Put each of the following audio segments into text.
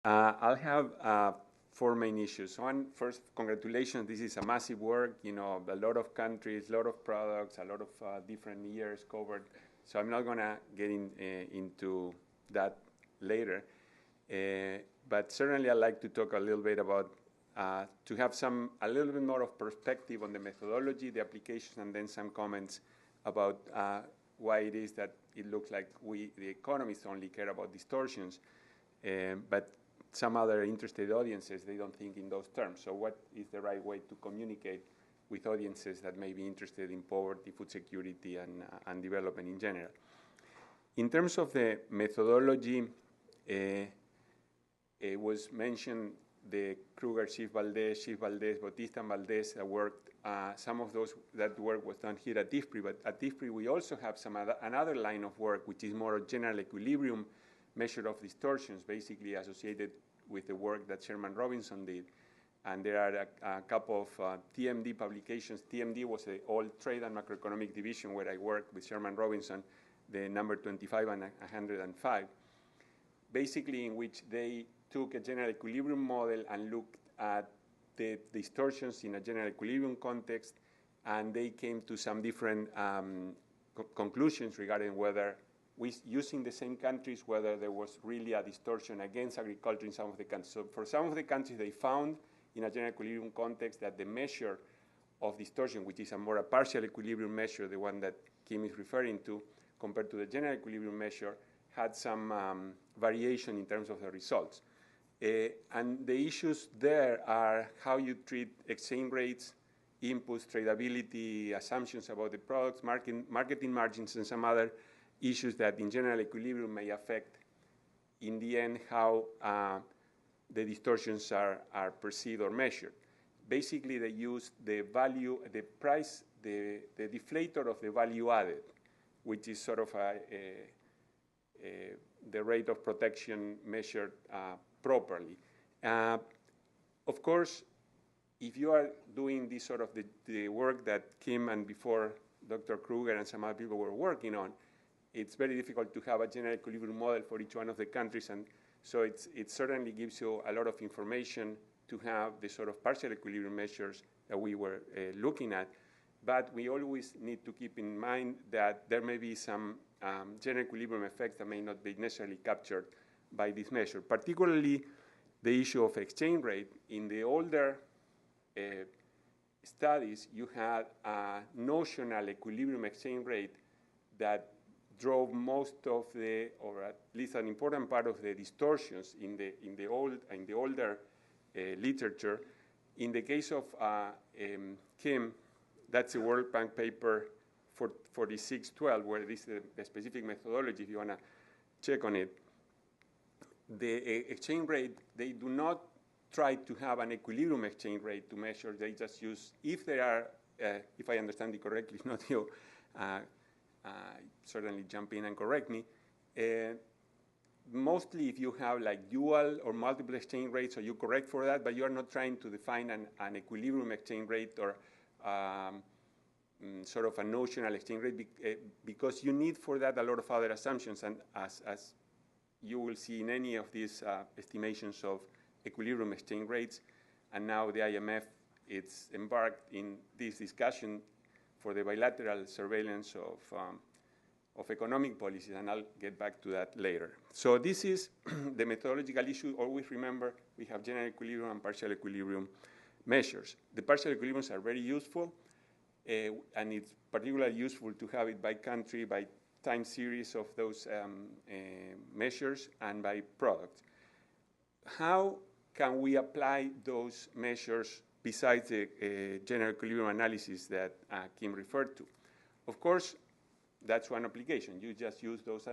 I'll have four main issues. One, first, congratulations. This is a massive work. You know, a lot of countries, a lot of products, a lot of different years covered. So I'm not going to get into that later. But certainly I'd like to talk a little bit about, to have a little bit more of perspective on the methodology, the application, and then some comments about why it is that it looks like the economists, only care about distortions. But some other interested audiences, they don't think in those terms. So what is the right way to communicate with audiences that may be interested in poverty, food security, and development in general? In terms of the methodology, it was mentioned the Kruger, Schiff Valdez, Bautista, and Valdez that worked. Some of that work was done here at IFPRI, but at IFPRI we also have another line of work which is more a general equilibrium measure of distortions, basically associated with the work that Sherman Robinson did. And there are a couple of TMD publications. TMD was the old Trade and Macroeconomic Division where I worked with Sherman Robinson, the number 25 and 105, basically in which they took a general equilibrium model and looked at the distortions in a general equilibrium context, and they came to some different conclusions regarding whether, using the same countries, whether there was really a distortion against agriculture in some of the countries. So for some of the countries, they found in a general equilibrium context that the measure of distortion, which is a partial equilibrium measure, the one that Kim is referring to, compared to the general equilibrium measure, had some variation in terms of the results. And the issues there are how you treat exchange rates, inputs, tradability, assumptions about the products, marketing margins, and some other issues that in general equilibrium may affect, in the end, how the distortions are perceived or measured. Basically, they use the value, the price, the deflator of the value added, which is sort of the rate of protection measured properly. Of course, if you are doing this sort of the work that Kim and before Dr. Kruger and some other people were working on, it's very difficult to have a general equilibrium model for each one of the countries, and so it certainly gives you a lot of information to have the sort of partial equilibrium measures that we were looking at. But we always need to keep in mind that there may be some general equilibrium effects that may not be necessarily captured by this measure, particularly the issue of exchange rate. In the older studies, you had a notional equilibrium exchange rate that drove most of the, or at least an important part of the distortions in the older literature. In the case of Kim, that's a World Bank paper 4612, where this is a specific methodology if you want to check on it. The exchange rate, they do not try to have an equilibrium exchange rate to measure. They just use, if there are, if I understand it correctly, if not you, certainly jump in and correct me. Mostly if you have like dual or multiple exchange rates, so you correct for that, but you are not trying to define an equilibrium exchange rate or sort of a notional exchange rate, because you need for that a lot of other assumptions, and as you will see in any of these estimations of equilibrium exchange rates, and now the IMF, it's embarked in this discussion for the bilateral surveillance of economic policies, and I'll get back to that later. So this is the methodological issue. Always remember, we have general equilibrium and partial equilibrium measures. The partial equilibriums are very useful, and it's particularly useful to have it by country, by time series of those measures, and by product. How can we apply those measures besides the general equilibrium analysis that Kim referred to? Of course, that's one application. You just use those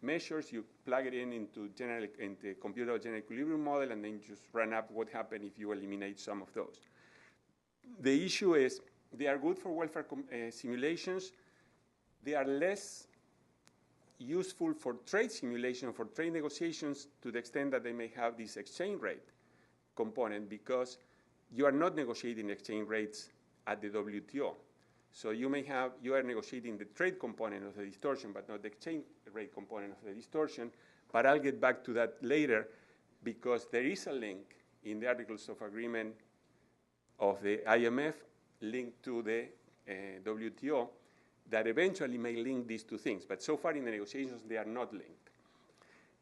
measures, you plug it into the computer general equilibrium model, and then just run up what happened if you eliminate some of those. The issue is they are good for welfare simulations. They are less useful for trade simulation, for trade negotiations, to the extent that they may have this exchange rate component, because you are not negotiating exchange rates at the WTO. So you are negotiating the trade component of the distortion, but not the exchange rate component of the distortion. But I'll get back to that later, because there is a link in the Articles of Agreement of the IMF linked to the WTO that eventually may link these two things. But so far in the negotiations, they are not linked.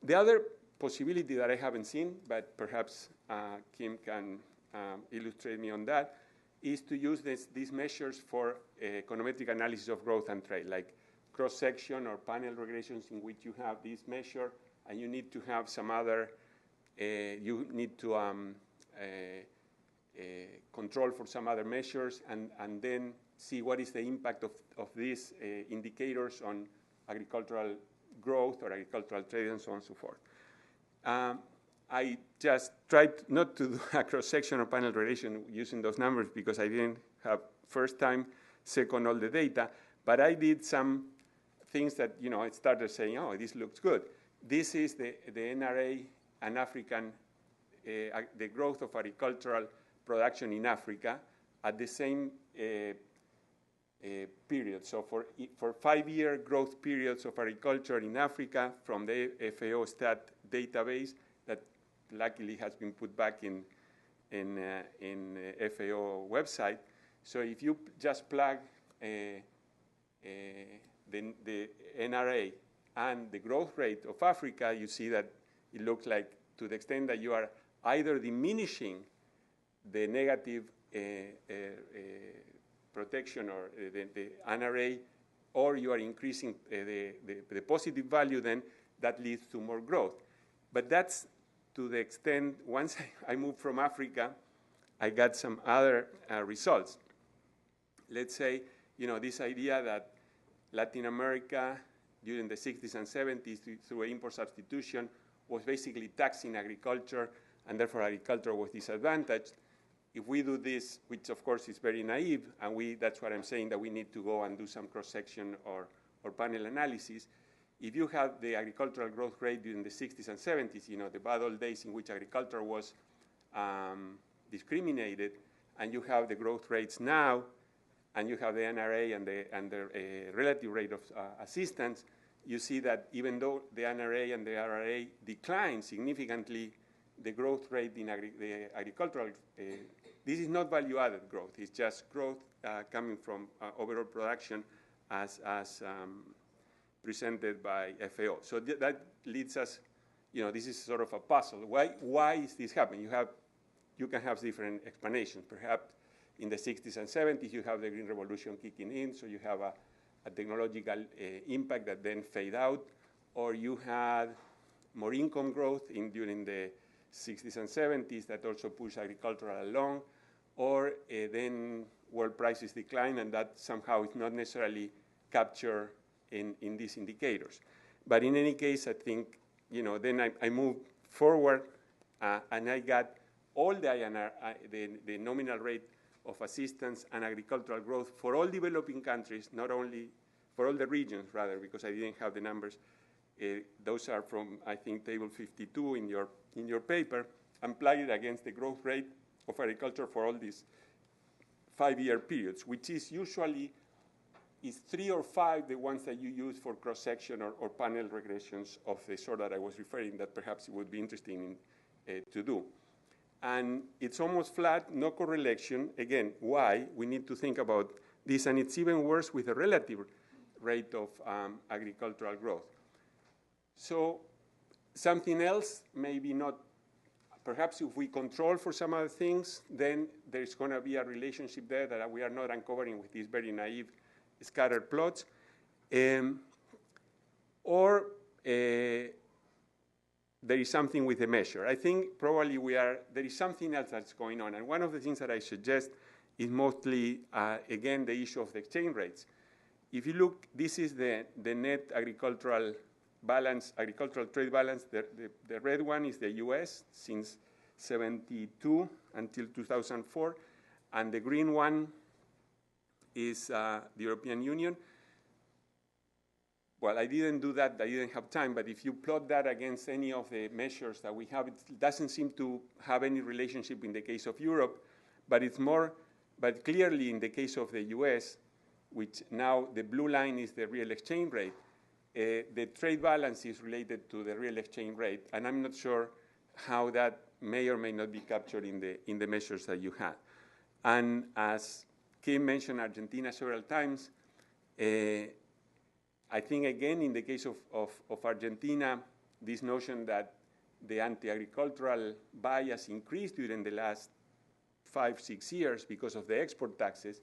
The other possibility that I haven't seen, but perhaps Kim can illustrate me on that, is to use these measures for econometric analysis of growth and trade, like cross-section or panel regressions in which you have this measure and you need to have some other, you need to control for some other measures and then see what is the impact of these indicators on agricultural growth or agricultural trade and so on and so forth. I just tried not to do a cross-section or panel relation using those numbers because I didn't have first time, second, all the data, but I did some things that, I started saying, oh, this looks good. This is the NRA and African, the growth of agricultural production in Africa at the same period. So for 5-year growth periods of agriculture in Africa from the FAO stat database that luckily has been put back in FAO website. So if you just plug the NRA and the growth rate of Africa, you see that it looks like, to the extent that you are either diminishing the negative protection or the NRA, or you are increasing the positive value, then that leads to more growth. But that's to the extent, once I moved from Africa, I got some other results. Let's say, this idea that Latin America during the 60s and 70s through import substitution was basically taxing agriculture, and therefore agriculture was disadvantaged. If we do this, which of course is very naive, and that's what I'm saying, that we need to go and do some cross-section or panel analysis. If you have the agricultural growth rate during the 60s and 70s, the bad old days in which agriculture was discriminated, and you have the growth rates now, and you have the NRA and the relative rate of assistance, you see that even though the NRA and the RRA decline significantly, the growth rate in the agricultural, this is not value-added growth. It's just growth coming from overall production as presented by FAO. So that leads us, this is sort of a puzzle. Why is this happening? You can have different explanations. Perhaps in the 60s and 70s, you have the Green Revolution kicking in, so you have a technological impact that then fade out, or you had more income growth during the 60s and 70s that also push agriculture along, or then world prices decline, and that somehow is not necessarily captured in these indicators. But in any case, I think, then I moved forward, and I got all the INR, the nominal rate of assistance and agricultural growth for all developing countries, not only for all the regions, rather, because I didn't have the numbers. Those are from, I think, table 52 in your paper, and plug it against the growth rate of agriculture for all these 5-year periods, which is usually 3 or 5 the ones that you use for cross-section or panel regressions of the sort that I was referring, that perhaps it would be interesting to do. And it's almost flat, no correlation. Again, why? We need to think about this, and it's even worse with the relative rate of agricultural growth. So something else, maybe not, perhaps if we control for some other things, then there's going to be a relationship there that we are not uncovering with these very naive scattered plots. Or there is something with the measure. I think probably there is something else that's going on. And one of the things that I suggest is mostly, again, the issue of the exchange rates. If you look, this is the net agricultural balance, agricultural trade balance. The red one is the US since 72 until 2004. And the green one is the European Union. Well, I didn't do that, I didn't have time, but if you plot that against any of the measures that we have, it doesn't seem to have any relationship in the case of Europe, but but clearly in the case of the US, which now the blue line is the real exchange rate, the trade balance is related to the real exchange rate, and I'm not sure how that may or may not be captured in the measures that you had. And as Kim mentioned Argentina several times, I think, again, in the case of Argentina, this notion that the anti-agricultural bias increased during the last 5-6 years because of the export taxes.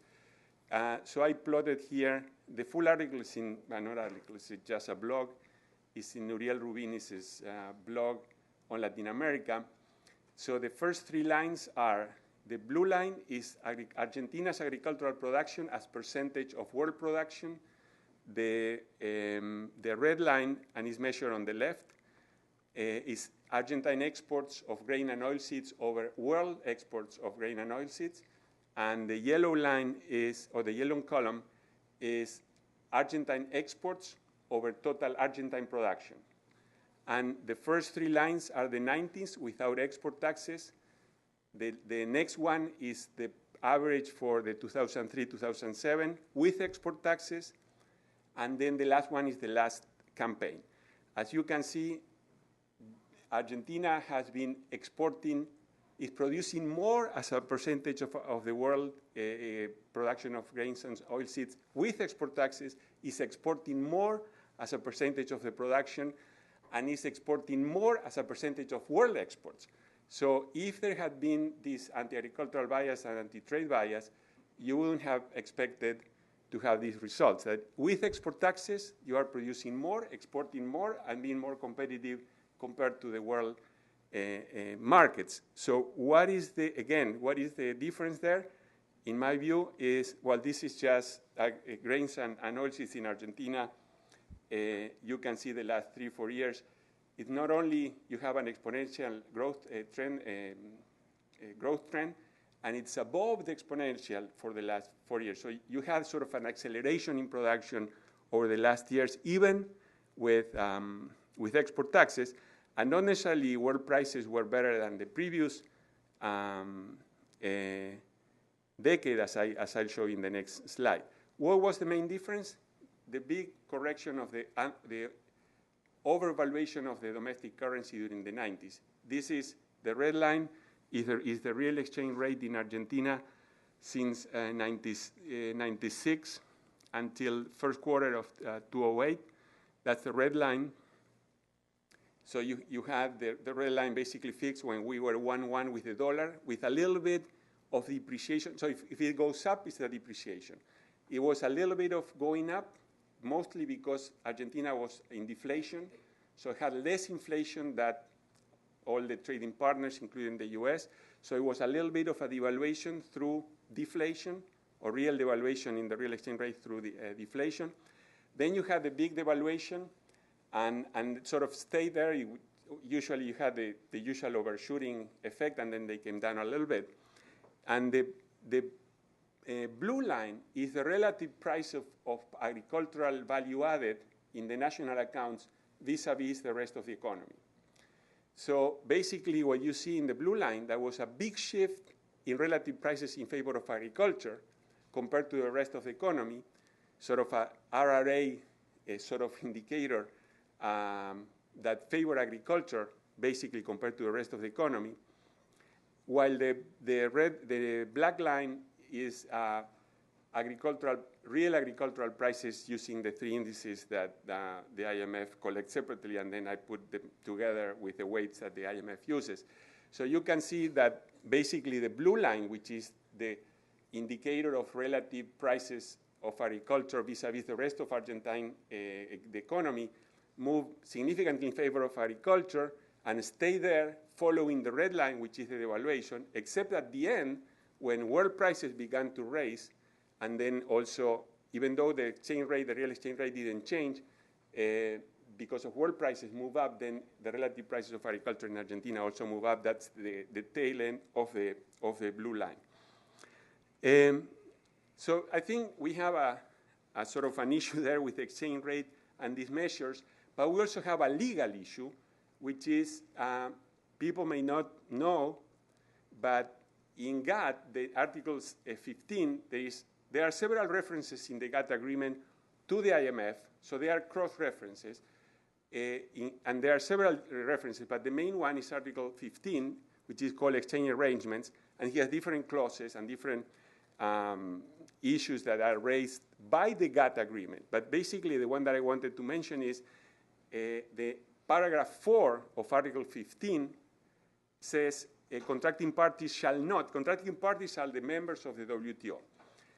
So I plotted here, the full article is in, not article, it's just a blog. It's in Uriel Rubinis' blog on Latin America. So the first 3 lines are, the blue line is Argentina's agricultural production as percentage of world production. The red line, and is measured on the left, is Argentine exports of grain and oilseeds over world exports of grain and oilseeds. And the yellow line is, or the yellow column, is Argentine exports over total Argentine production. And the first 3 lines are the 90s without export taxes. The next one is the average for the 2003-2007 with export taxes. And then the last one is the last campaign. As you can see, Argentina has been exporting, is producing more as a percentage of the world production of grains and oilseeds with export taxes, is exporting more as a percentage of the production, and is exporting more as a percentage of world exports. So if there had been this anti-agricultural bias and anti-trade bias, you wouldn't have expected to have these results, that with export taxes, you are producing more, exporting more, and being more competitive compared to the world markets. So what is the difference there? In my view is, well, this is just grains and oilseeds in Argentina. You can see the last 3-4 years. It's not only you have an exponential growth trend, and it's above the exponential for the last 4 years. So you have sort of an acceleration in production over the last years, even with export taxes, and not necessarily world prices were better than the previous decade, as I'll show in the next slide. What was the main difference? The big correction of the overvaluation of the domestic currency during the 90s. This is the red line, is the real exchange rate in Argentina since 96 until first quarter of 2008. That's the red line. So you had the red line basically fixed when we were 1-1 with the dollar, with a little bit of depreciation. So if it goes up, it's a depreciation. It was a little bit of going up, mostly because Argentina was in deflation. So it had less inflation than all the trading partners, including the US. So it was a little bit of a devaluation through deflation, or real devaluation in the real exchange rate through the deflation. Then you had the big devaluation, and sort of stayed there. Usually you had the usual overshooting effect, and then they came down a little bit. And the blue line is the relative price of agricultural value added in the national accounts vis-a-vis the rest of the economy. So basically what you see in the blue line, there was a big shift in relative prices in favor of agriculture compared to the rest of the economy, sort of a RRA sort of indicator that favor agriculture basically compared to the rest of the economy, while the black line is real agricultural prices using the 3 indices that the IMF collects separately, and then I put them together with the weights that the IMF uses. So you can see that basically the blue line, which is the indicator of relative prices of agriculture vis-a-vis the rest of Argentine the economy, moved significantly in favor of agriculture and stay there following the red line, which is the devaluation, except at the end, when world prices began to raise, and then also, even though the exchange rate, the real exchange rate didn't change, because of world prices move up, then the relative prices of agriculture in Argentina also move up. That's the tail end of the blue line. So I think we have a sort of an issue there with the exchange rate and these measures, but we also have a legal issue, which is people may not know, but in GATT, the Articles 15, there are several references in the GATT agreement to the IMF So they are cross-references, and there are several references, but the main one is Article 15, which is called exchange arrangements, and he has different clauses and different issues that are raised by the GATT agreement. But basically, the one that I wanted to mention is the paragraph 4 of Article 15 says contracting parties are the members of the WTO,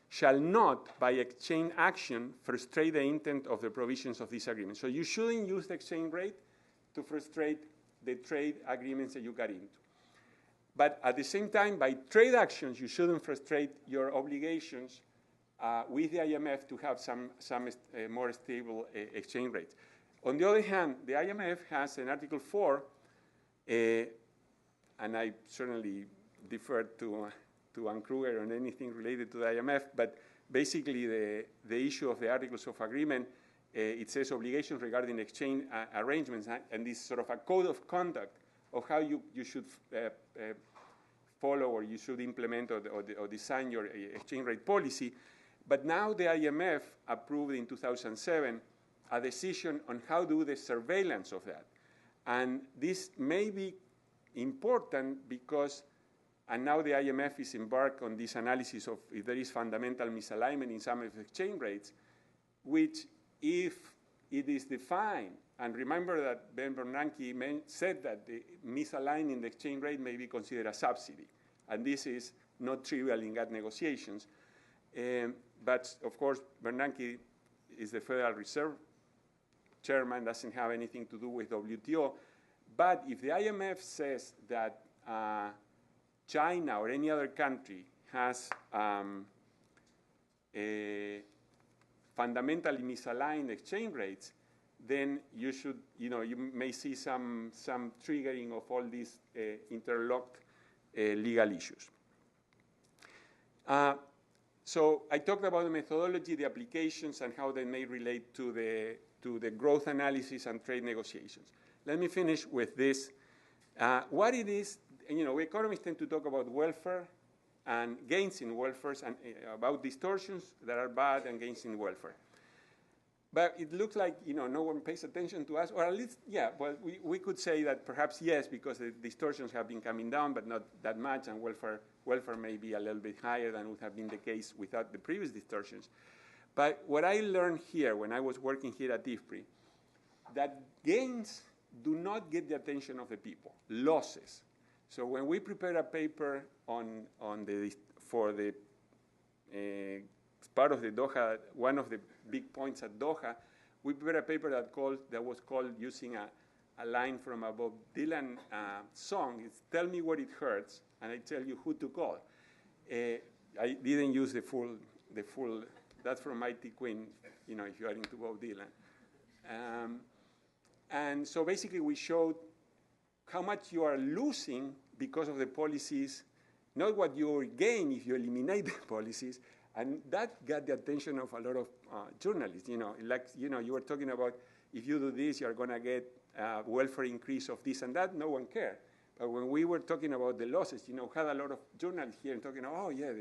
shall not, by exchange action, frustrate the intent of the provisions of this agreement. So you shouldn't use the exchange rate to frustrate the trade agreements that you got into. But at the same time, by trade actions, you shouldn't frustrate your obligations with the IMF to have some more stable exchange rates. On the other hand, the IMF has in Article 4, and I certainly defer to Ann Kruger on anything related to the IMF, but basically the issue of the Articles of Agreement, it says obligations regarding exchange arrangements, and this sort of a code of conduct of how you should follow or you should implement or design your exchange rate policy. But now the IMF approved in 2007 a decision on how to do the surveillance of that. And this may be important because, and now the IMF is embarked on this analysis of if there is fundamental misalignment in some of the exchange rates, which if it is defined, and remember that Ben Bernanke said that the misalignment in the exchange rate may be considered a subsidy, and this is not trivial in GATT negotiations. But of course, Bernanke is the Federal Reserve chairman, doesn't have anything to do with WTO. But if the IMF says that China or any other country has fundamentally misaligned exchange rates, then you should, you may see some triggering of all these interlocked legal issues. So I talked about the methodology, the applications, and how they may relate to the growth analysis and trade negotiations. Let me finish with this. What it is, we economists tend to talk about welfare and gains in welfare and about distortions that are bad and gains in welfare. But it looks like, no one pays attention to us, or at least, yeah, well, we could say that perhaps yes, because the distortions have been coming down, but not that much, and welfare may be a little bit higher than would have been the case without the previous distortions. But what I learned here when I was working here at IFPRI, that gains do not get the attention of the people, losses. So when we prepare a paper for the part of the Doha, one of the big points at Doha, we prepared a paper that was called using a line from a Bob Dylan song. It's "Tell me what it hurts, and I tell you who to call." I didn't use the full. That's from Mighty Queen. If you are into Bob Dylan. And so basically, we showed how much you are losing because of the policies, not what you will gain if you eliminate the policies. And that got the attention of a lot of journalists. You were talking about if you do this, you're going to get welfare increase of this and that. No one cared. But when we were talking about the losses, had a lot of journalists here and talking, oh yeah,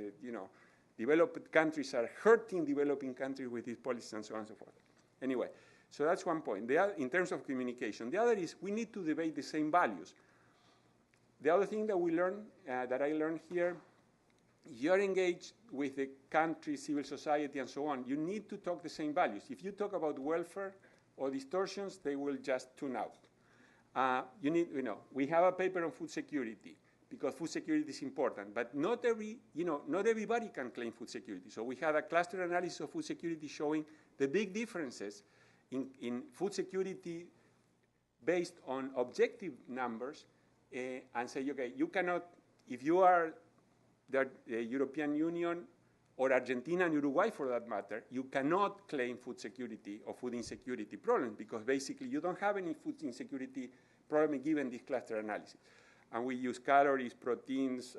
developed countries are hurting developing countries with these policies and so on and so forth. Anyway, so that's one point. In terms of communication, the other is we need to debate the same values. The other thing that we learned, that I learned here, you're engaged with the country, civil society, and so on. You need to talk the same values. If you talk about welfare or distortions, they will just tune out. We have a paper on food security because food security is important, but not everybody can claim food security. So we had a cluster analysis of food security showing the big differences in food security based on objective numbers, and say, okay, you cannot, if you are the European Union or Argentina and Uruguay for that matter, you cannot claim food security or food insecurity problems because basically you don't have any food insecurity problem given this cluster analysis. And we use calories, proteins,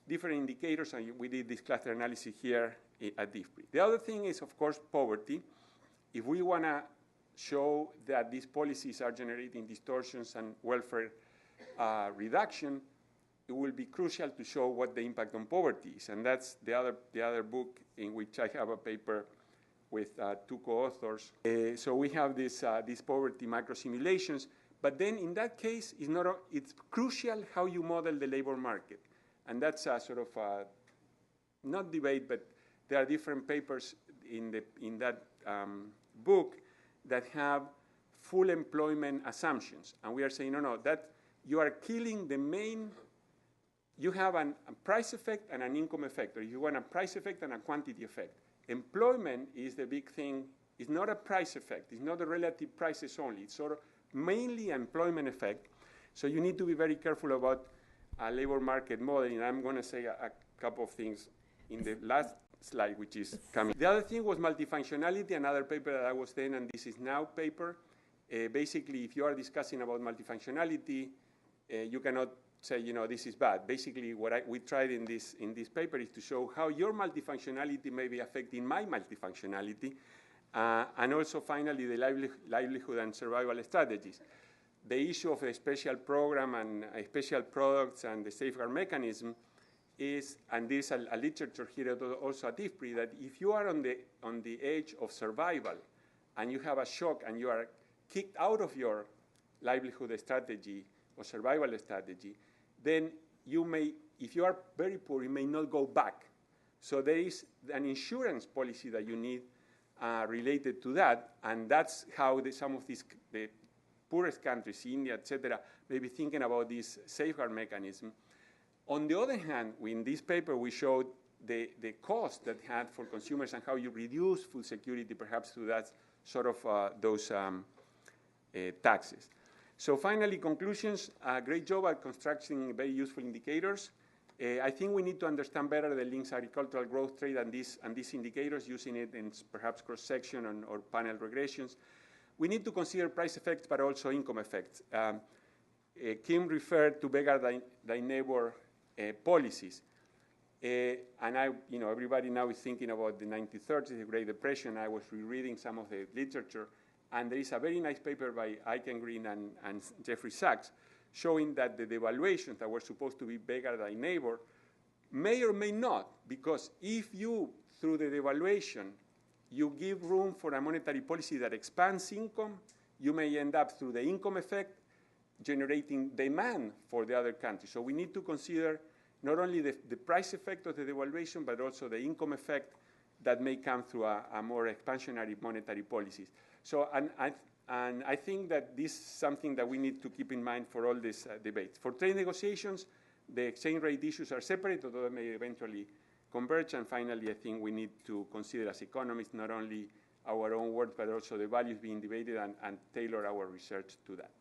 different indicators, and we did this cluster analysis here at IFPRI. The other thing is, of course, poverty. If we want to show that these policies are generating distortions and welfare reduction, it will be crucial to show what the impact on poverty is. And that's the other book in which I have a paper with two co-authors. So we have these poverty micro-simulations, but then in that case, it's crucial how you model the labor market. And that's a sort of not debate, but there are different papers in that book that have full employment assumptions. And we are saying, no, that you are killing the main, you have a price effect and an income effect, or you want a price effect and a quantity effect. Employment is the big thing. It's not a price effect. It's not the relative prices only. It's sort of mainly an employment effect. So you need to be very careful about labor market modeling. I'm going to say a couple of things in the last slide, which is coming. The other thing was multifunctionality, another paper that I was then and this is now paper. Basically, if you are discussing about multifunctionality, you cannot say, this is bad. Basically, what we tried in this paper is to show how your multifunctionality may be affecting my multifunctionality, and also finally the livelihood and survival strategies. The issue of a special program and special products and the safeguard mechanism is, and there's a literature here also at IFPRI, that if you are on the edge of survival and you have a shock and you are kicked out of your livelihood strategy or survival strategy, then you may, if you are very poor, you may not go back. So there is an insurance policy that you need related to that, and that's how some of the poorest countries, India, etc., may be thinking about this safeguard mechanism. On the other hand, in this paper, we showed the cost that had for consumers and how you reduce food security, perhaps through that sort of those taxes. So finally, conclusions, great job at constructing very useful indicators. I think we need to understand better the links agricultural growth, trade, and these indicators, using it in perhaps cross-section or panel regressions. We need to consider price effects, but also income effects. Kim referred to beggar thy neighbor policies. And everybody now is thinking about the 1930s, the Great Depression. I was rereading some of the literature, and there is a very nice paper by Eichengreen and Jeffrey Sachs showing that the devaluations that were supposed to be beggar thy neighbor may or may not, because if you, through the devaluation, you give room for a monetary policy that expands income, you may end up, through the income effect, generating demand for the other countries. So we need to consider not only the price effect of the devaluation, but also the income effect that may come through a more expansionary monetary policies. So, and I think that this is something that we need to keep in mind for all these debates. For trade negotiations, the exchange rate issues are separate, although they may eventually converge. And finally, I think we need to consider as economists not only our own words, but also the values being debated and tailor our research to that.